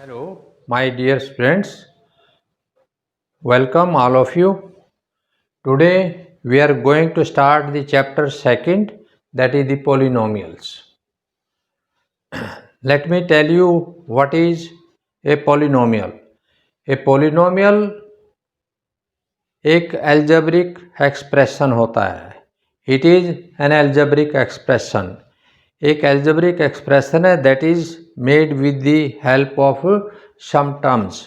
Hello, my dear friends. Welcome all of you. Today we are going to start the chapter second, that is the polynomials. Let me tell you what is a polynomial. A polynomial एक algebraic expression होता है. It is an algebraic expression. एक algebraic expression है that is made with the help of some terms.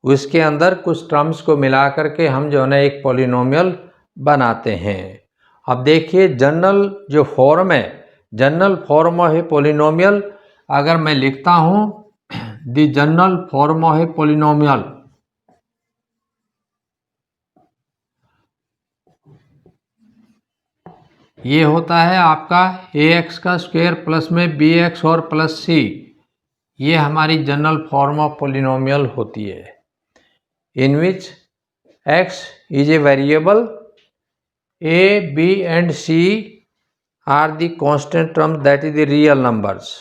उसके अंदर कुछ terms को मिला करके हम जो है ना एक पॉलिनोमियल बनाते हैं. अब देखिए जनरल जो फॉर्म है, general form of a polynomial अगर मैं लिखता हूं the general form of a polynomial, ये होता है आपका ax का स्क्वायर प्लस में bx और प्लस c. ये हमारी जनरल फॉर्म ऑफ पॉलिनोमियल होती है, in which x is a variable, a, b and c are the constant terms, that is the real numbers.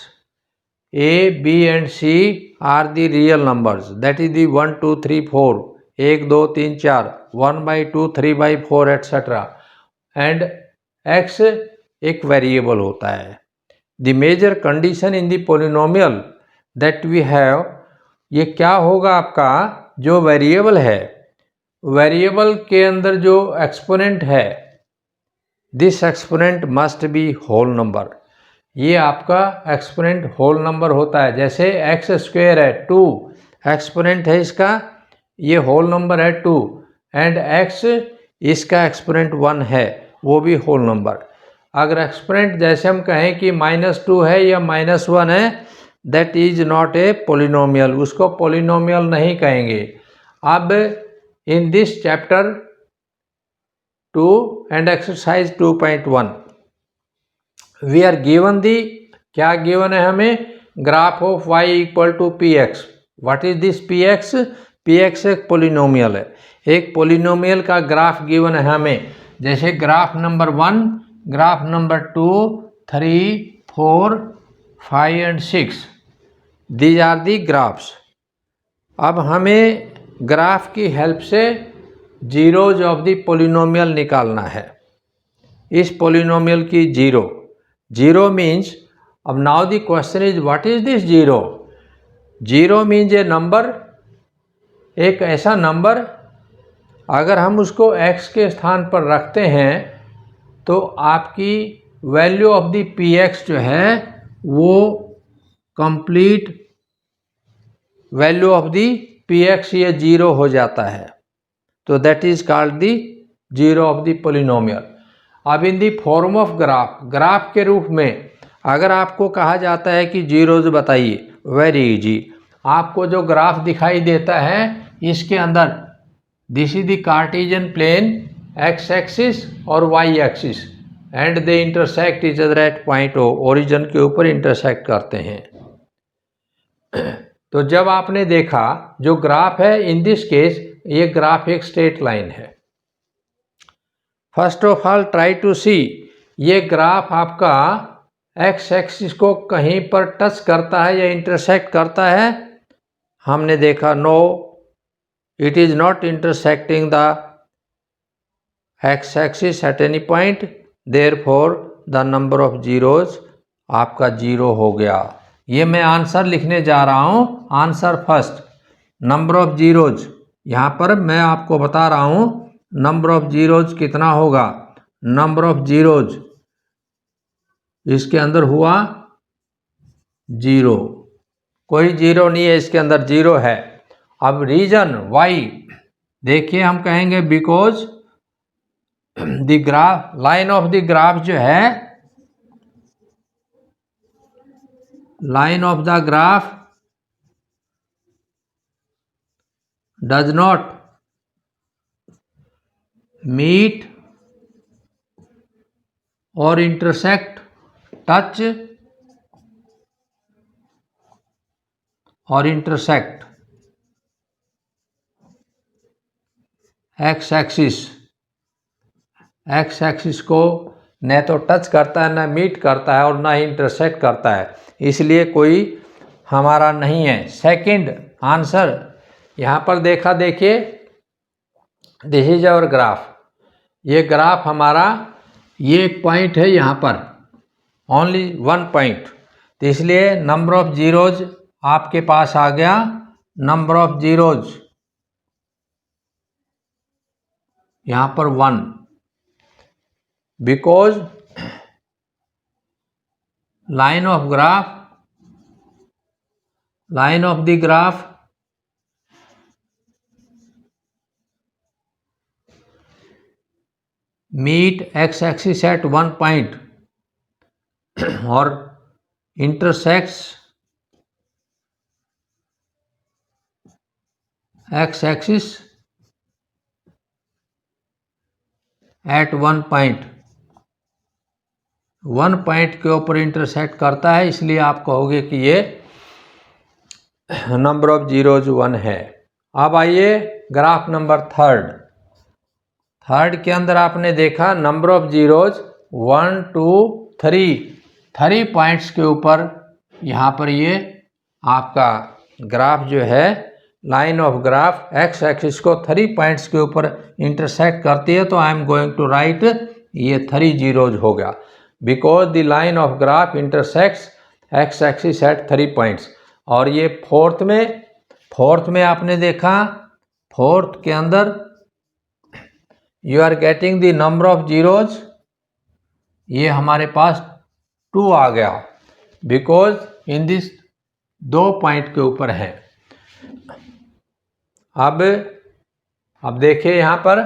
a, b and c are the real numbers, that is the 1 2 3 4, 1 2 3 4, 1 by 2 3 by 4 etc. and x एक variable होता है. The major condition in the polynomial that we have, ये क्या होगा आपका जो variable है, variable के अंदर जो एक्सपोनेंट है, this exponent must be whole number. ये आपका एक्सपोनेंट होल नंबर होता है. जैसे एक्स स्क्वायर है 2, एक्सपोनेंट है इसका, ये होल नंबर है 2, एंड एक्स इसका एक्सपोनेंट 1 है, वो भी होल नंबर. अगर एक्सपोनेंट जैसे हम कहें कि -2 है या -1 है, that is not a polynomial, उसको पोलिनोमियल नहीं कहेंगे. अब in this chapter 2 and exercise 2.1 we are given the, क्या गिवन है हमें, graph of y equal to px. What is this px? px एक पोलिनोमियल है, एक पोलिनोमियल का ग्राफ गिवन है हमें. जैसे graph number 1, graph number 2, 3, 4, 5 and 6, these are the graphs. अब हमें ग्राफ की हेल्प से जीरोज ऑफ द पोलिनोमियल निकालना है. इस पोलिनोमियल की जीरो मीन्स, अब now the question is what is this zero. Zero means A number, एक ऐसा नंबर अगर हम उसको x के स्थान पर रखते हैं तो आपकी वैल्यू ऑफ द px जो है वो complete value of the px ये जीरो हो जाता है. तो that is called the zero of the polynomial. अब in the form of graph, graph के रूप में अगर आपको कहा जाता है कि जीरोज बताइए, वेरी इजी. आपको जो ग्राफ दिखाई देता है इसके अंदर this is the Cartesian plane, x axis और y axis, and they intersect each other at point O, origin के ऊपर इंटरसेक्ट करते हैं. तो जब आपने देखा जो ग्राफ है, इन दिस केस ये ग्राफ एक स्ट्रेट लाइन है. First of all try to see, ये ग्राफ आपका एक्स एक्सिस को कहीं पर टच करता है या इंटरसेक्ट करता है. हमने देखा no, it is not intersecting the x-axis at any point, therefore the number of zeros आपका जीरो हो गया. ये मैं आंसर लिखने जा रहा हूँ. Answer first, number of zeros, यहाँ पर मैं आपको बता रहा हूँ नंबर ऑफ जीरोज कितना होगा. नंबर ऑफ जीरोज इसके अंदर हुआ जीरो, कोई जीरो नहीं है इसके अंदर, जीरो है. अब रीजन वाई देखिए, हम कहेंगे because the graph, line of the graph जो है, line of the graph does not meet और इंटरसेक्ट, टच और intersect x axis. X axis को न तो टच करता है, ना मीट करता है और ना ही इंटरसेक्ट करता है, इसलिए कोई हमारा नहीं है। सेकंड आंसर यहाँ पर देखिए, दिस इज आवर ग्राफ। ये ग्राफ हमारा, ये एक पॉइंट है यहाँ पर, ओनली वन पॉइंट, तो इसलिए नंबर ऑफ जीरोज आपके पास आ गया, नंबर ऑफ जीरोज यहाँ पर 1, because line of the graph meet x-axis at one point or intersects x-axis at one point, one point के ऊपर इंटरसेक्ट करता है, इसलिए आप कहोगे कि ये नंबर ऑफ जीरोज 1 है। अब आइए ग्राफ नंबर थर्ड के अंदर आपने देखा नंबर ऑफ जीरोज 1 2 3 पॉइंट्स के ऊपर यहाँ पर ये आपका ग्राफ जो है, line of graph x axis को 3 पॉइंट्स के ऊपर इंटरसेक्ट करती है, तो I am going to write ये 3 जीरोज हो गया, because the line of graph intersects x axis at 3 points. और ये फोर्थ में आपने देखा, फोर्थ के अंदर you are getting the number of zeros, ये हमारे पास 2 आ गया, बिकॉज इन दिस 2 पॉइंट के ऊपर है। अब देखिए यहाँ पर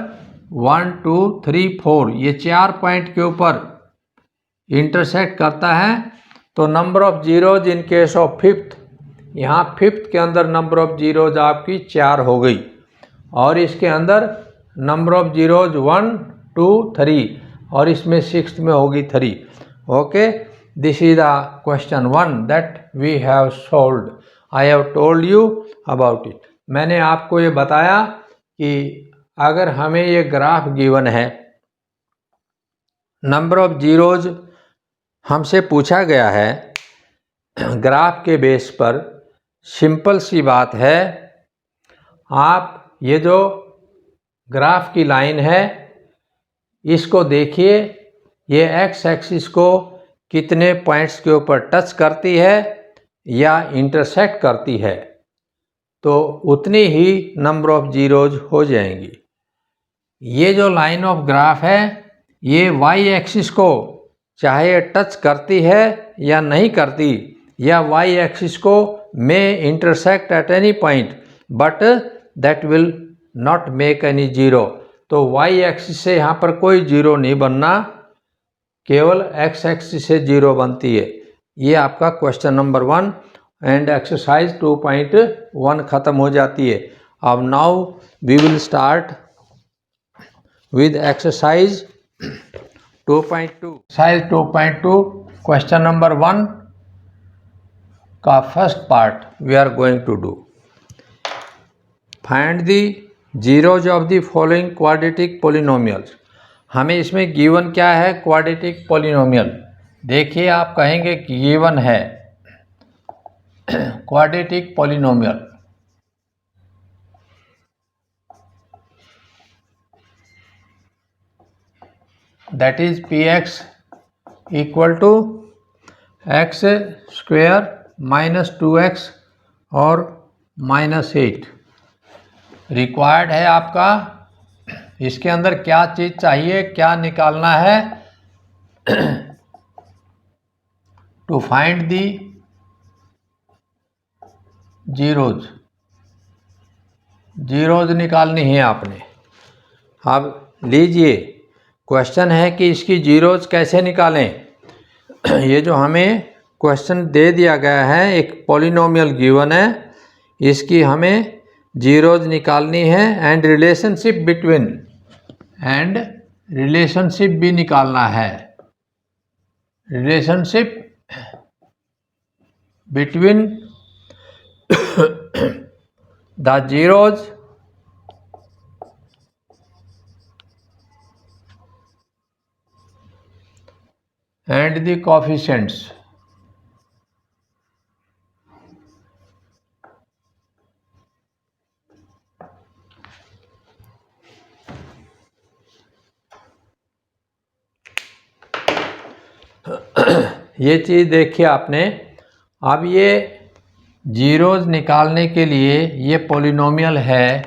1 2 3 4 ये 4 पॉइंट के ऊपर इंटरसेक्ट करता है, तो number of zeros in case of fifth, यहाँ फिफ्थ के अंदर नंबर ऑफ जीरोज आपकी 4 हो गई, और इसके अंदर नंबर ऑफ जीरोज 1 2 3, और इसमें सिक्स्थ में होगी 3। Okay, this is the question 1 that we have solved. I have told you about it. मैंने आपको ये बताया कि अगर हमें ये ग्राफ गिवन है, नंबर ऑफ जीरोज हमसे पूछा गया है, ग्राफ के बेस पर सिंपल सी बात है, आप ये जो ग्राफ की लाइन है इसको देखिए, ये एक्स एक्सिस को कितने पॉइंट्स के ऊपर टच करती है या इंटरसेक्ट करती है, तो उतनी ही नंबर ऑफ जीरोज हो जाएंगी। ये जो लाइन ऑफ ग्राफ है, ये वाई एक्सिस को चाहे टच करती है या नहीं करती, या वाई एक्सिस को may intersect at any point, but that will not make any zero. तो वाई एक्सिस से यहाँ पर कोई जीरो नहीं बनना, केवल एक्स एक्सिस से जीरो बनती है। ये आपका क्वेश्चन नंबर 1 एंड एक्सरसाइज 2.1 खत्म हो जाती है। अब now we will start with exercise 2.2। Exercise 2.2 question number 1 का first part we are going to do. Find the zeros of the following quadratic polynomials. हमें इसमें गिवन क्या है, क्वाड्रेटिक पॉलिनोमियल। देखिए, आप कहेंगे कि गिवन है quadratic polynomial, that is px equal to x square minus 2x और -8 रिक्वायर्ड है आपका। इसके अंदर क्या चीज़ चाहिए, क्या निकालना है, टू फाइंड दी जीरोज निकालनी है आपने। अब लीजिए, क्वेश्चन है कि इसकी जीरोज कैसे निकालें। ये जो हमें क्वेश्चन दे दिया गया है, एक पॉलिनोमियल गिवन है, इसकी हमें जीरोज निकालनी है, एंड रिलेशनशिप भी निकालना है। Relationship between the zeros and the coefficients। ये चीज़ देखिए आपने। अब ये जीरोज निकालने के लिए ये पॉलिनोमियल है,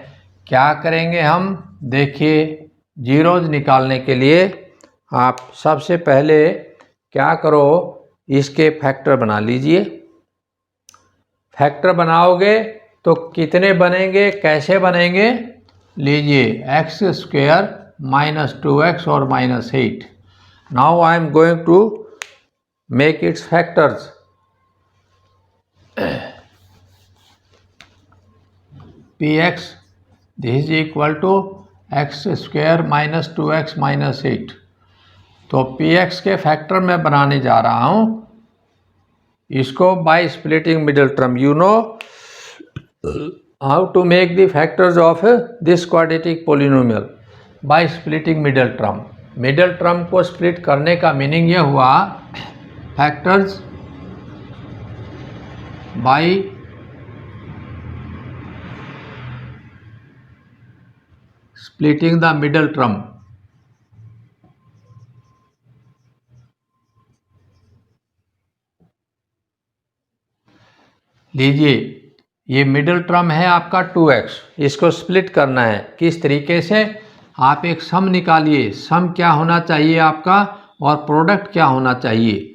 क्या करेंगे हम? देखिए जीरोज निकालने के लिए आप सबसे पहले क्या करो, इसके फैक्टर बना लीजिए। फैक्टर बनाओगे तो कितने बनेंगे, कैसे बनेंगे? लीजिए एक्स स्क्वायर माइनस 2x और -8। Now I am going to make its factors. px this is equal to x square minus 2x minus 8। तो px के फैक्टर मैं बनाने जा रहा हूँ इसको by splitting middle term. You know how to make the factors of this quadratic polynomial by splitting middle term. Middle term को split करने का मीनिंग यह हुआ factors by splitting the middle term। लीजिए ये मिडिल टर्म है आपका 2x, इसको स्प्लिट करना है। किस तरीके से? आप एक सम निकालिए। सम क्या होना चाहिए आपका और प्रोडक्ट क्या होना चाहिए।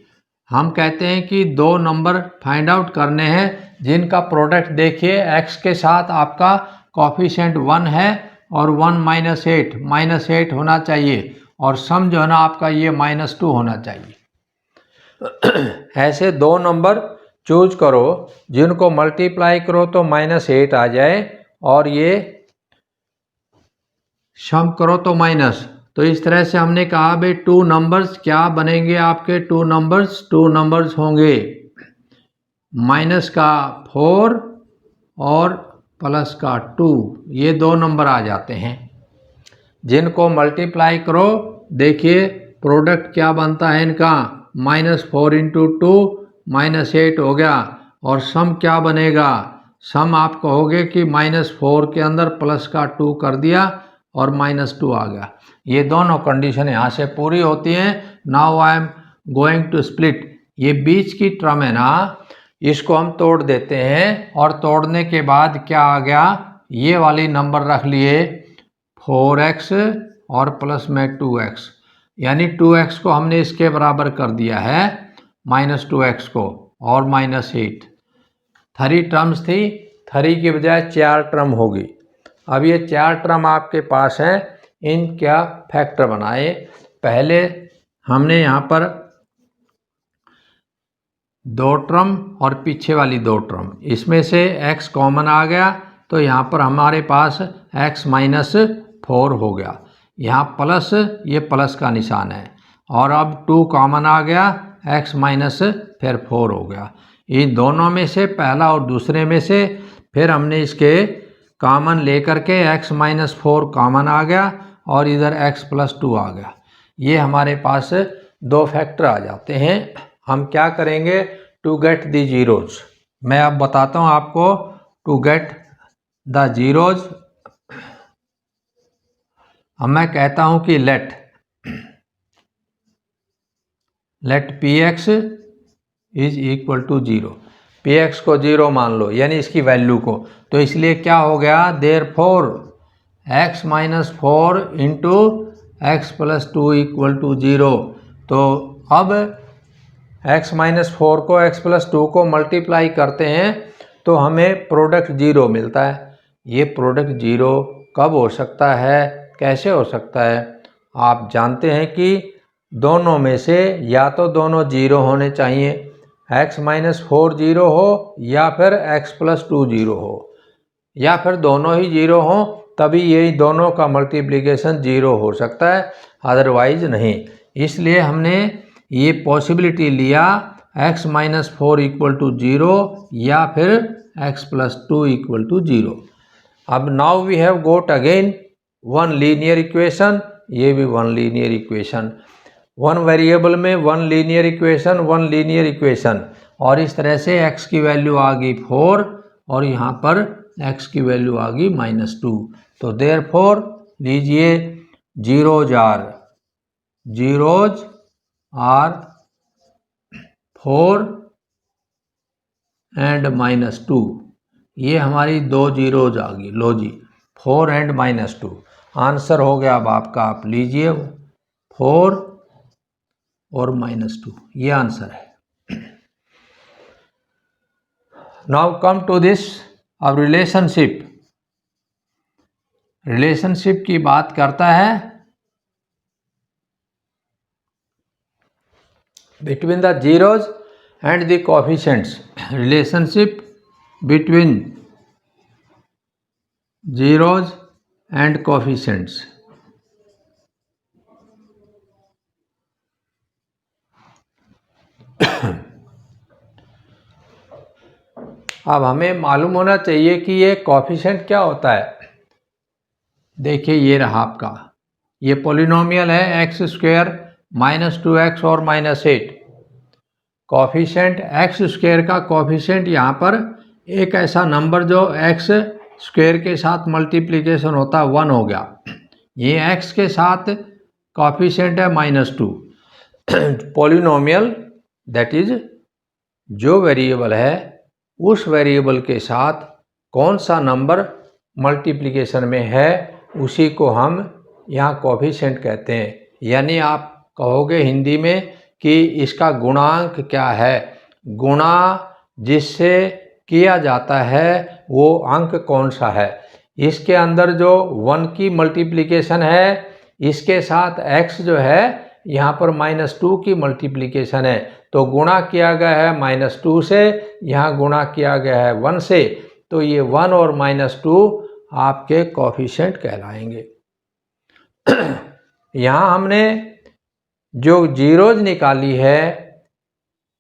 हम कहते हैं कि दो नंबर फाइंड आउट करने हैं जिनका प्रोडक्ट देखिए x के साथ आपका कोफिशिएंट 1 है और 1 -8 होना चाहिए और सम जो है ना आपका ये -2 होना चाहिए। ऐसे दो नंबर चूज करो जिनको मल्टीप्लाई करो तो -8 आ जाए और ये सम करो तो माइनस। तो इस तरह से हमने कहा भाई टू नंबर्स क्या बनेंगे आपके? टू नंबर्स होंगे माइनस का 4 और प्लस का 2। ये दो नंबर आ जाते हैं जिनको मल्टीप्लाई करो। देखिए प्रोडक्ट क्या बनता है इनका, -4 × 2 -8 हो गया। और सम क्या बनेगा? सम आप कहोगे कि -4 के अंदर प्लस का 2 कर दिया और -2 आ गया। ये दोनों कंडीशन यहाँ से पूरी होती हैं। Now I am going to split. ये बीच की टर्म है ना, इसको हम तोड़ देते हैं और तोड़ने के बाद क्या आ गया? ये वाली नंबर रख लिए 4x और प्लस में 2x, यानी 2x को हमने इसके बराबर कर दिया है -2x को और -8। 3 टर्म्स थी, 3 की बजाय 4 टर्म होगी। अब ये 4 टर्म आपके पास हैं, इन क्या फैक्टर बनाए। पहले हमने यहाँ पर 2 टर्म और पीछे वाली 2 टर्म, इसमें से x कॉमन आ गया तो यहाँ पर हमारे पास x -4 हो गया। यहाँ प्लस, ये प्लस का निशान है और अब 2 कॉमन आ गया, x फिर 4 हो गया। इन दोनों में से पहला और दूसरे में से फिर हमने इसके कॉमन लेकर के x -4 कॉमन आ गया और इधर x + 2 आ गया। ये हमारे पास 2 फैक्टर आ जाते हैं। हम क्या करेंगे टू गेट द जीरोज? मैं अब बताता हूँ आपको टू गेट द जीरोज। अब मैं कहता हूँ कि let px is equal to 0। px को 0 मान लो, यानी इसकी वैल्यू को। तो इसलिए क्या हो गया? Therefore x -4 × x + 2 = 0। तो अब x -4 को x + 2 को मल्टीप्लाई करते हैं तो हमें प्रोडक्ट 0 मिलता है। ये प्रोडक्ट 0 कब हो सकता है, कैसे हो सकता है? आप जानते हैं कि दोनों में से या तो दोनों 0 होने चाहिए, x -4 0 हो या फिर x + 2 0 हो, या फिर दोनों ही 0 हो, तभी ये दोनों का मल्टीप्लिकेशन 0 हो सकता है, अदरवाइज नहीं। इसलिए हमने ये पॉसिबिलिटी लिया x -4 = 0 या फिर x + 2 = 0। अब now we have got again one linear equation, ये भी one linear equation. One variable में वन लीनियर इक्वेशन, और इस तरह से x की वैल्यू आ गई 4 और यहाँ पर x की वैल्यू आ गई -2। तो देयरफॉर लीजिए जीरोज आर 4 एंड -2, ये हमारी 2 जीरोज आ गई। लो जी, 4 एंड -2 आंसर हो गया। अब आपका आप लीजिए 4 और -2, ये आंसर है। नाउ कम टू दिस अब रिलेशनशिप। रिलेशनशिप की बात करता है between the zeros and the coefficients. Relationship between zeros and coefficients. अब हमें मालूम होना चाहिए कि ये कोफिशिएंट क्या होता है। देखिए ये रहा आपका, ये पॉलिनोमियल है x² -2x और -8। कोफिशिएंट x² का कोफिशिएंट यहाँ पर एक ऐसा नंबर जो x² के साथ मल्टीप्लिकेशन होता है 1 हो गया। ये x के साथ कोफिशिएंट है -2। पॉलिनोमियल दैट इज जो वेरिएबल है उस वेरिएबल के साथ कौन सा नंबर मल्टीप्लिकेशन में है उसी को हम यहाँ कोफिशिएंट कहते हैं। यानी आप कहोगे हिंदी में कि इसका गुणांक क्या है। गुणा जिससे किया जाता है वो अंक कौन सा है। इसके अंदर जो 1 की मल्टीप्लिकेशन है इसके साथ x जो है यहाँ पर -2 की मल्टीप्लिकेशन है, तो गुणा किया गया है -2 से, यहाँ गुणा किया गया है 1 से, तो ये 1 और -2 आपके कोफिशिएंट कहलाएंगे। यहाँ हमने जो जीरोज निकाली है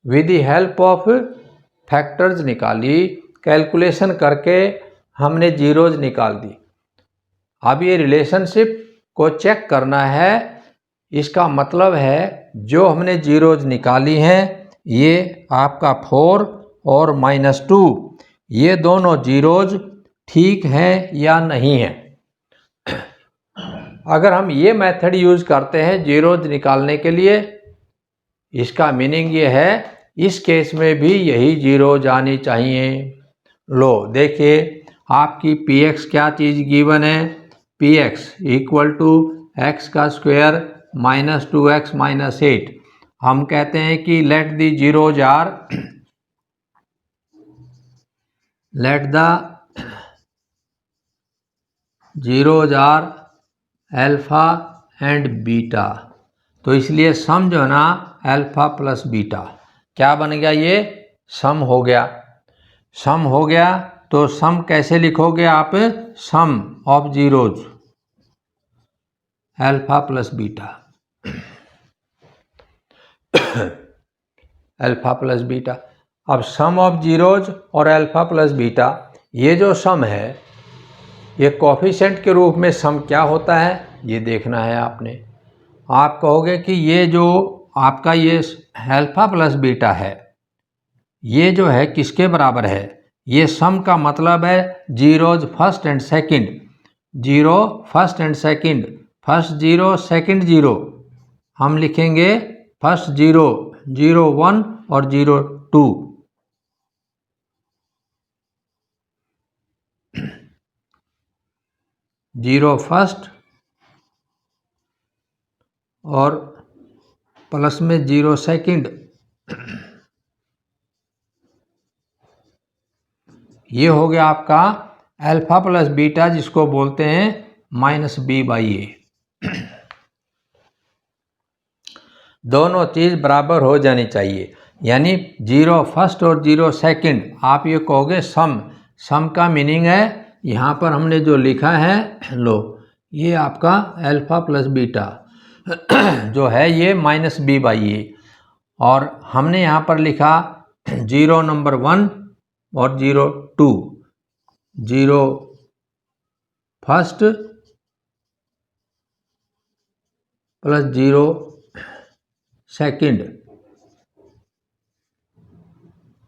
with the help of factors निकाली, कैलकुलेशन करके हमने जीरोज निकाल दी। अब ये रिलेशनशिप को चेक करना है। इसका मतलब है जो हमने जीरोज निकाली हैं ये आपका 4 और -2 ये दोनों जीरोज ठीक है या नहीं है। अगर हम ये मेथड यूज करते हैं जीरोज निकालने के लिए, इसका मीनिंग ये है इस केस में भी यही जीरोज आनी चाहिए। लो देखिए आपकी px क्या चीज़ गिवन है, px equal to x² -2x -8। हम कहते हैं कि let the zeros are alpha and beta. तो इसलिए सम जो है ना अल्फा प्लस बीटा क्या बन गया, ये सम हो गया। सम हो गया तो सम कैसे लिखोगे आप, sum of zeros alpha plus beta. Alpha plus beta. अब सम ऑफ जीरोज और अल्फा प्लस बीटा ये जो सम है ये कोफिशिएंट के रूप में सम क्या होता है ये देखना है आपने। आप कहोगे कि ये जो आपका ये अल्फा प्लस बीटा है ये जो है किसके बराबर है, ये सम का मतलब है zeros first and second. Zero first and second, first zero second zero, हम लिखेंगे फर्स्ट जीरो 0 1 और 0 2। जीरो फर्स्ट और प्लस में 0 सेकंड, ये हो गया आपका अल्फा प्लस बीटा जिसको बोलते हैं -b/a। दोनों चीज़ बराबर हो जानी चाहिए, यानी 0 फर्स्ट और 0 सेकंड। आप ये कहोगे सम, सम का मीनिंग है यहाँ पर हमने जो लिखा है, लो ये आपका अल्फा प्लस बीटा जो है ये -b/a, और हमने यहाँ पर लिखा 0 नंबर 1 और 0 2, 0 फर्स्ट प्लस 0 सेकंड,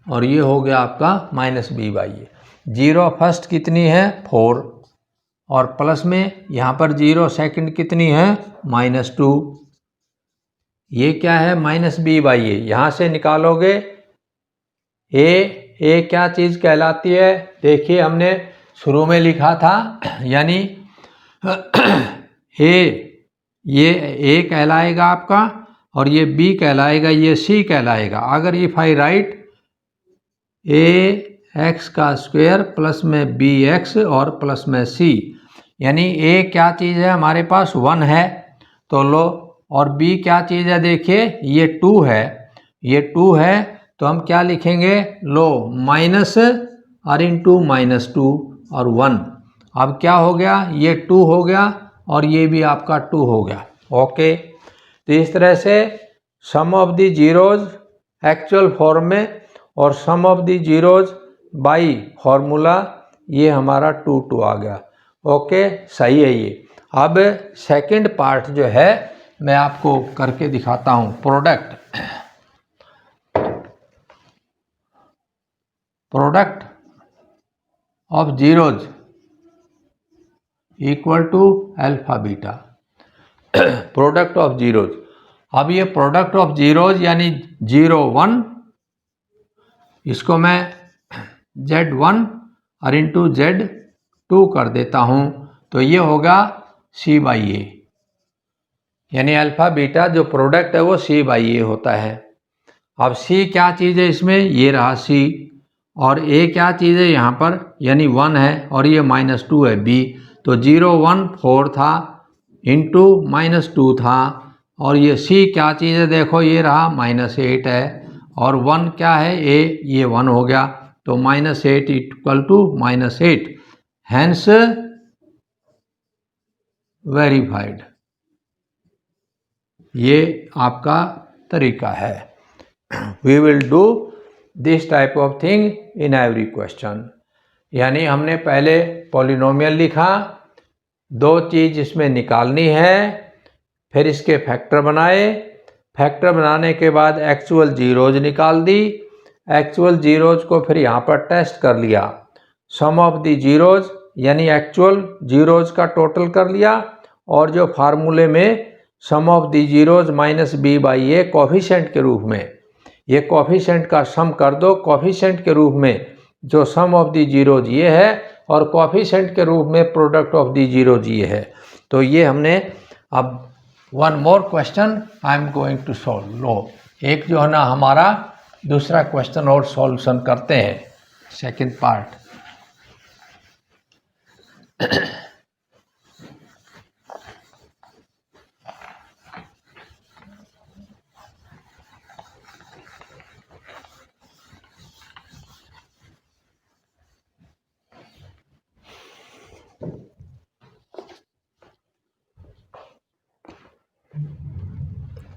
और ये हो गया आपका -b/a। 0 फर्स्ट कितनी है 4, और प्लस में यहाँ पर 0 सेकंड कितनी है -2। ये क्या है माइनस बी बाई ए, यहाँ से निकालोगे ए क्या चीज़ कहलाती है, देखिए हमने शुरू में लिखा था यानी ये ए कहलाएगा आपका और ये बी कहलाएगा, ये सी कहलाएगा। अगर if I right A x का स्क्वायर प्लस में बी एक्स और प्लस में सी, यानी ए क्या चीज़ है हमारे पास 1 है तो लो, और बी क्या चीज़ है देखिए ये 2 है, ये 2 है तो हम क्या लिखेंगे लो माइनस और इंटू -2 और 1। अब क्या हो गया ये 2 हो गया और ये भी आपका 2 हो गया। ओके, तो इस तरह से sum of the zeros actual form में और sum of the zeros by formula ये हमारा 2 आ गया। ओके, सही है ये। अब सेकंड पार्ट जो है मैं आपको करके दिखाता हूँ। Product of zeros equal to alpha beta. Product of zeros, अब ये प्रोडक्ट ऑफ जीरोज यानी 0 1, इसको मैं Z1 और इंटू Z2 कर देता हूँ तो ये होगा C बाई ए, यानी अल्फा बीटा जो प्रोडक्ट है वो C बाई ए होता है। अब C क्या चीज़ है इसमें, ये रहा C, और A क्या चीज़ है यहाँ पर यानी 1 है और ये -2 है B, तो 0 1 4 था इंटू -2 था, और ये C क्या चीज़ है देखो ये रहा -8 है और 1 क्या है A, ये 1 हो गया तो -8 इक्वल टू -8, हैंस वेरीफाइड। ये आपका तरीका है। We will do this type of thing in every question. यानी हमने पहले पॉलिनोमियल लिखा, 2 चीज़ इसमें निकालनी है, फिर इसके फैक्टर बनाए, फैक्टर बनाने के बाद एक्चुअल जीरोज निकाल दी, एक्चुअल जीरोज को फिर यहाँ पर टेस्ट कर लिया, सम ऑफ दी जीरोज यानी एक्चुअल जीरोज का टोटल कर लिया, और जो फार्मूले में sum of the zeros minus b by a coefficient के रूप में, ये कोफिशिएंट का सम कर दो, कोफिशिएंट के रूप में जो सम ऑफ दी जीरोज ये है और कोफिशिएंट के रूप में प्रोडक्ट ऑफ दी जीरोज ये है। तो ये हमने अब one more question I am going to solve. लो एक जो है ना हमारा दूसरा क्वेश्चन और सॉल्यूशन करते हैं, second part.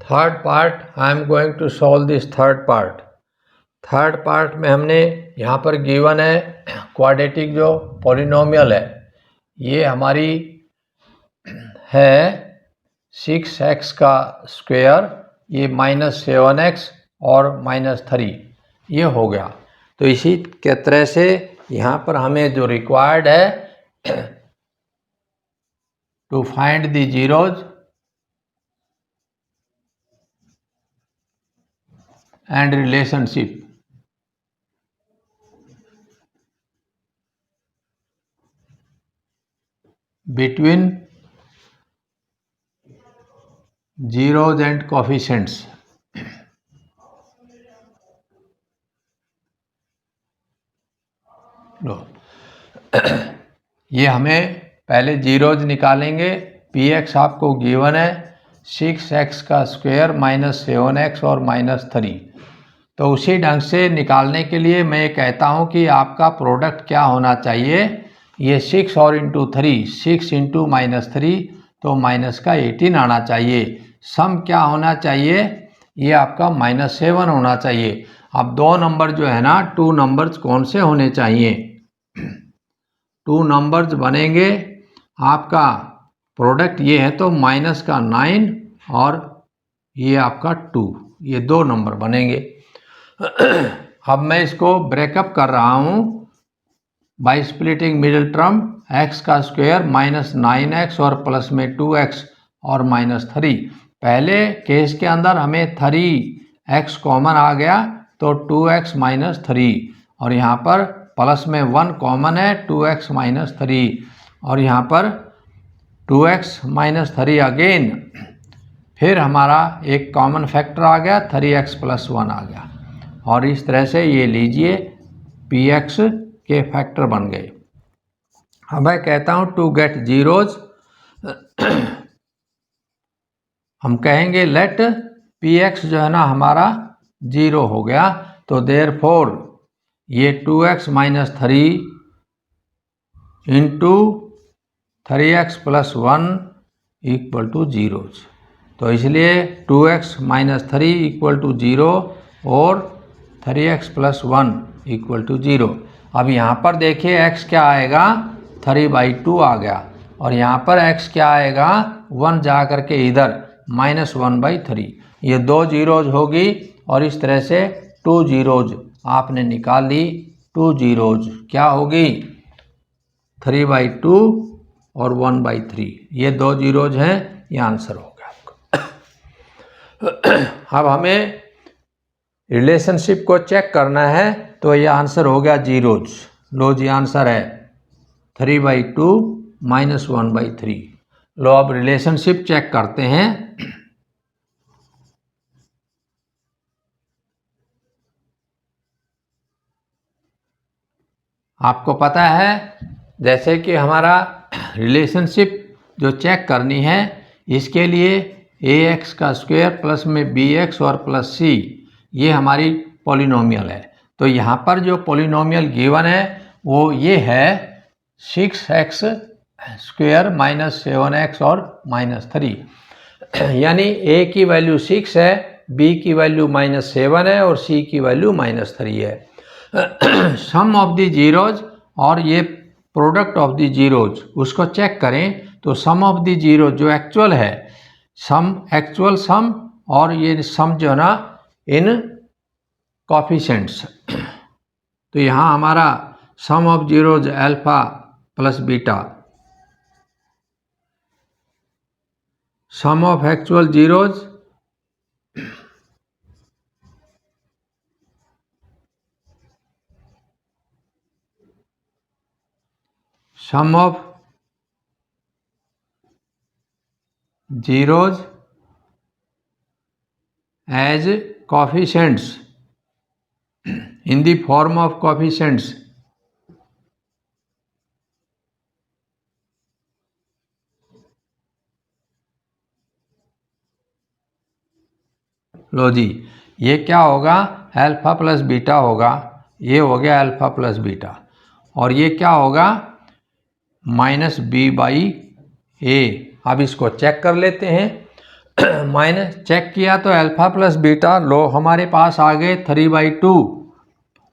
Third part I am going to solve this third part. Third part में हमने यहाँ पर गिवन है क्वाड्रेटिक जो पॉलिनोमियल है ये हमारी है 6x का स्क्वायर, ये -7x और -3 ये हो गया। तो इसी के तरह से यहाँ पर हमें जो रिक्वायर्ड है to find the zeros and relationship between zeros and coefficients। लो ये हमें पहले जीरोज निकालेंगे। पी एक्स आपको गिवन है 6x का स्क्वायर -7x और -3, तो उसी ढंग से निकालने के लिए मैं कहता हूं कि आपका प्रोडक्ट क्या होना चाहिए, ये 6 और इंटू 3, 6 इंटू -3 तो माइनस का 18 आना चाहिए। सम क्या होना चाहिए, ये आपका -7 होना चाहिए। अब दो नंबर जो है ना, 2 नंबर्स कौन से होने चाहिए, 2 नंबर्स बनेंगे आपका प्रोडक्ट ये है तो माइनस का 9 और ये आपका 2, ये 2 नंबर बनेंगे। अब मैं इसको ब्रेकअप कर रहा हूँ bye splitting middle term, x का स्क्वायर -9x और प्लस में 2x और -3, पहले केस के अंदर हमें 3x कॉमन आ गया तो 2x माइनस 3, और यहाँ पर प्लस में 1 कॉमन है 2x माइनस 3, और यहाँ पर 2x माइनस 3 अगेन, फिर हमारा एक कॉमन फैक्टर आ गया 3x प्लस 1 आ गया, और इस तरह से ये लीजिए px के फैक्टर बन गए। अब मैं कहता हूँ टू गेट जीरोज, हम कहेंगे लेट px जो है ना हमारा 0 हो गया, तो देयरफॉर ये 2x minus 3 into 3x plus 1 equal two zeros, तो इसलिए 2x माइनस 3 इक्वल टू 0 और 3x प्लस 1 इक्वल टू 0। अब यहाँ पर देखिए x क्या आएगा 3/2 आ गया, और यहाँ पर x क्या आएगा 1 जा करके इधर -1/3, ये 2 जीरोज होगी, और इस तरह से 2 जीरोज आपने निकाल ली। 2 जीरोज क्या होगी 3/2 और 1/3, ये 2 जीरोज हैं, ये आंसर हो गया आपका। अब हमें रिलेशनशिप को चेक करना है, तो ये आंसर हो गया जीरोज। लो जी आंसर है 3/2 माइनस 1/3। लो अब रिलेशनशिप चेक करते हैं। आपको पता है जैसे कि हमारा रिलेशनशिप जो चेक करनी है, इसके लिए ax का स्क्वायर प्लस में bx और प्लस c, ये हमारी पॉलिनोमियल है। तो यहाँ पर जो पॉलिनोमियल गिवन है वो ये है 6x स्क्वायर माइनस 7x और -3, यानी a की वैल्यू 6 है, b की वैल्यू -7 है और c की वैल्यू -3 है। सम ऑफ द जीरोज और ये प्रोडक्ट ऑफ द जीरोज उसको चेक करें, तो सम ऑफ द जीरो जो एक्चुअल है, सम एक्चुअल सम, और ये सम जो है ना इन कोफिशिएंट्स, तो यहाँ हमारा sum of zeros alpha plus beta, sum of actual zeros sum of zeros as coefficients in the form of coefficients, लो जी ये क्या होगा अल्फा प्लस बीटा होगा, ये हो गया अल्फा प्लस बीटा, और ये क्या होगा -b/a। अब इसको चेक कर लेते हैं। माइनस चेक किया तो अल्फा प्लस बीटा, लो हमारे पास आ गए 3/2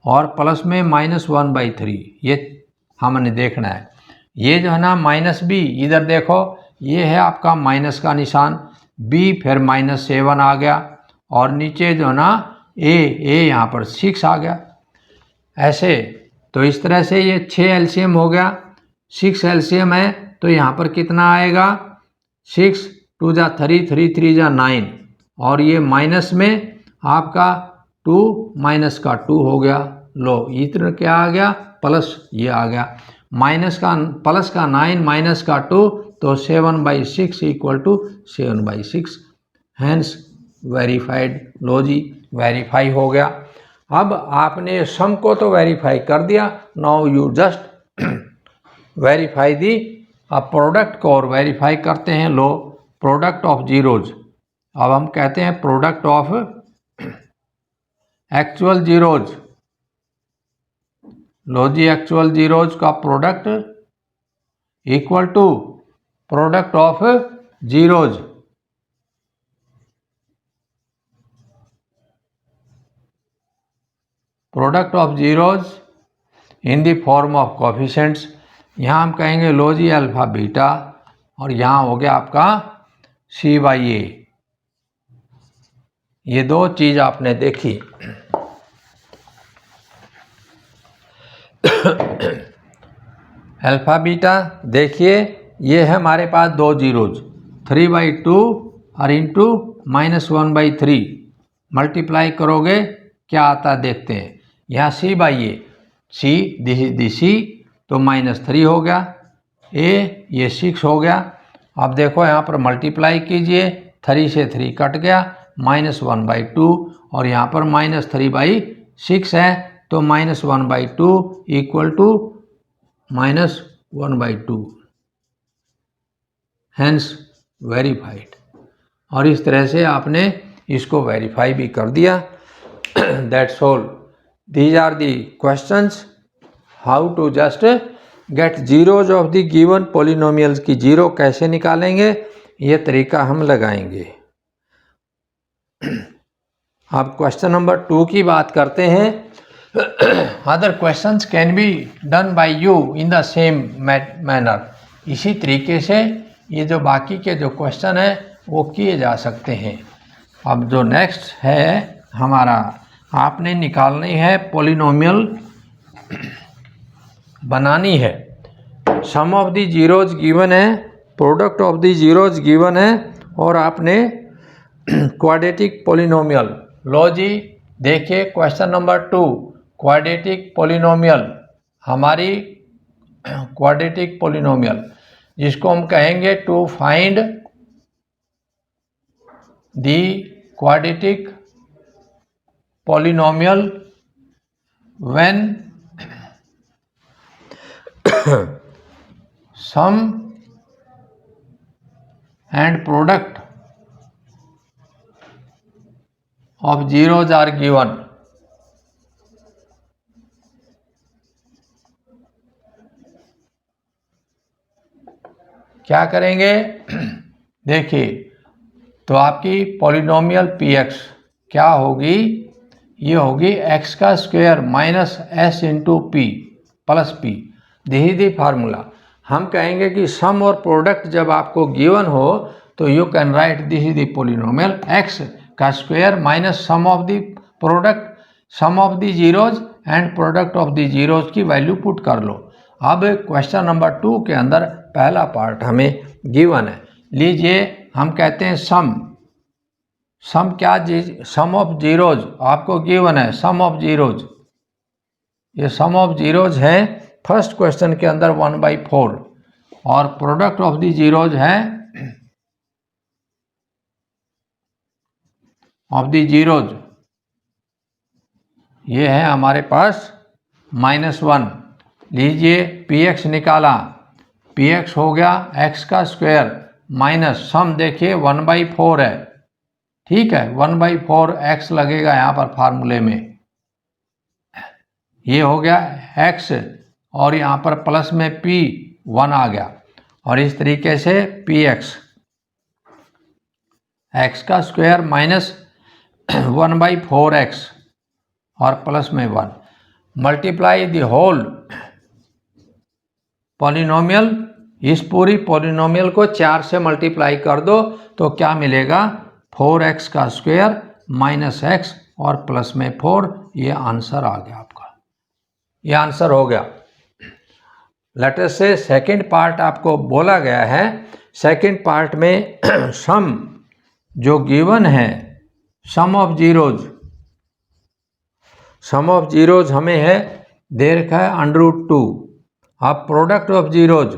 और प्लस में -1/3, ये हमने देखना है। ये जो है ना -b, इधर देखो ये है आपका माइनस का निशान, b फिर -7 आ गया, और नीचे जो है ना a यहाँ पर 6 आ गया। ऐसे तो इस तरह से ये 6 एलसीएम हो गया, 6 एलसीएम है, तो यहाँ पर कितना आएगा 6 2 जा 3 3 3 जा 9, और ये माइनस में आपका 2 माइनस का 2 हो गया। लो इतना क्या आ गया प्लस, ये आ गया माइनस का प्लस का 9 माइनस का 2, तो 7/6 इक्वल टू 7/6, हैंस वेरीफाइड। लो जी वेरीफाई हो गया। अब आपने सम को तो वेरीफाई कर दिया, now you just verify the product को, और वेरीफाई करते हैं। लो प्रोडक्ट ऑफ जीरोज, अब हम कहते हैं प्रोडक्ट ऑफ एक्चुअल जीरोज। लो जी एक्चुअल जीरोज का product equal to product of zeros, product of zeros in the form of coefficients. यहाँ हम कहेंगे लो जी अल्फा बीटा, और यहाँ हो गया आपका c/a। ये दो चीज़ आपने देखी। अल्फा बीटा देखिए, ये है हमारे पास 2 जीरोज, 3/2 और इंटू -1/3 मल्टीप्लाई करोगे क्या आता देखते हैं। यहाँ सी बाई ए, सी दिस सी तो -3 हो गया, ए ये 6 हो गया। अब देखो यहाँ पर मल्टीप्लाई कीजिए, 3 से 3 कट गया, -1/2 और यहाँ पर -3/6 है तो -1/2 इक्वल टू -1/2, हेंस वेरीफाइड। और इस तरह से आपने इसको वेरीफाई भी कर दिया। That's all, these are the questions how to just get zeros of the given polynomials की जीरो कैसे निकालेंगे, ये तरीका हम लगाएंगे। अब क्वेश्चन नंबर 2 की बात करते हैं। Other questions can be done by you in the same manner. इसी तरीके से ये जो बाकी के जो क्वेश्चन हैं वो किए जा सकते हैं। अब जो नेक्स्ट है हमारा, आपने निकालनी है पॉलिनोमियल बनानी है। Sum of the zeros given है, product of the zeros given है और आपने क्वाड्रेटिक पॉलिनोमियल लो जी। देखिए क्वेश्चन नंबर 2, क्वाड्रेटिक पॉलिनोमियल, हमारी क्वाड्रेटिक पॉलिनोमियल जिसको हम कहेंगे to find the quadratic polynomial when sum and product of zeros are given। क्या करेंगे देखिए, तो आपकी पॉलिनोमियल px क्या होगी, ये होगी x का square minus s into P plus P. This is the formula. हम कहेंगे कि सम और प्रोडक्ट जब आपको गिवन हो तो you can write this is the polynomial x का square minus sum of the product, sum of the zeros and product of the zeros की वैल्यू पुट कर लो। अब क्वेश्चन नंबर 2 के अंदर पहला पार्ट हमें गिवन है। लीजिए हम कहते हैं सम क्या, सम ऑफ जीरोज आपको गिवन है, सम ऑफ जीरोज, ये सम ऑफ जीरोज है फर्स्ट क्वेश्चन के अंदर 1/4 और प्रोडक्ट ऑफ दी जीरोज है ऑफ दी जीरोज, ये है हमारे पास -1। लीजिए px निकाला, px हो गया x का स्क्वायर माइनस सम, देखिए 1/4 है, ठीक है, 1/4 x लगेगा यहाँ पर फार्मूले में, ये हो गया x और यहाँ पर प्लस में p 1 आ गया और इस तरीके से px x का स्क्वायर माइनस 1/4x और प्लस में 1 मल्टीप्लाई द होल पॉलिनोमियल। इस पूरी पॉलिनोमियल को 4 से मल्टीप्लाई कर दो तो क्या मिलेगा, 4x का स्क्वायर माइनस x और प्लस में 4। ये आंसर आ गया आपका, ये आंसर हो गया। लेट अस से सेकंड पार्ट आपको बोला गया है, सेकंड पार्ट में सम जो गिवन है, sum of zeros, sum of zeros हमें है दे रखा है √2। अब product of zeros,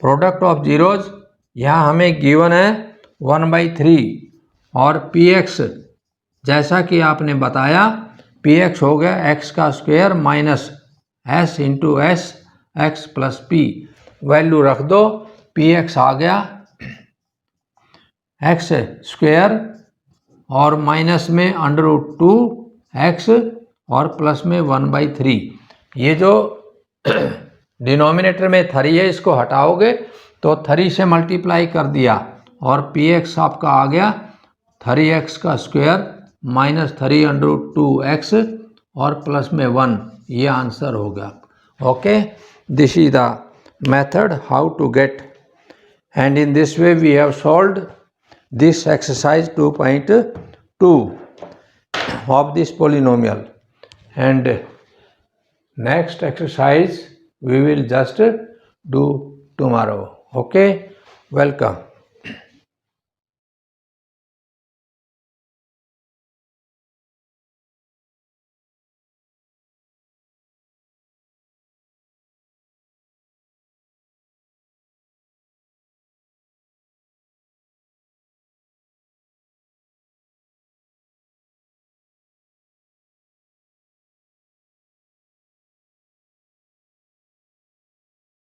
product of zeros यहाँ हमें गिवन है 1/3 और px जैसा कि आपने बताया px हो गया x का square minus s into S x plus P. Value रख दो, px आ गया x स्क्वायर और माइनस में √2x और प्लस में 1/3। ये जो डिनोमिनेटर में 3 है इसको हटाओगे तो 3 से मल्टीप्लाई कर दिया और px आपका आ गया 3x का स्क्वायर माइनस 3√2x और प्लस में 1। ये आंसर होगा। Okay, this is the method how to get, and in this way we have solved this exercise 2.2 of this polynomial, and next exercise we will just do tomorrow. Okay, welcome.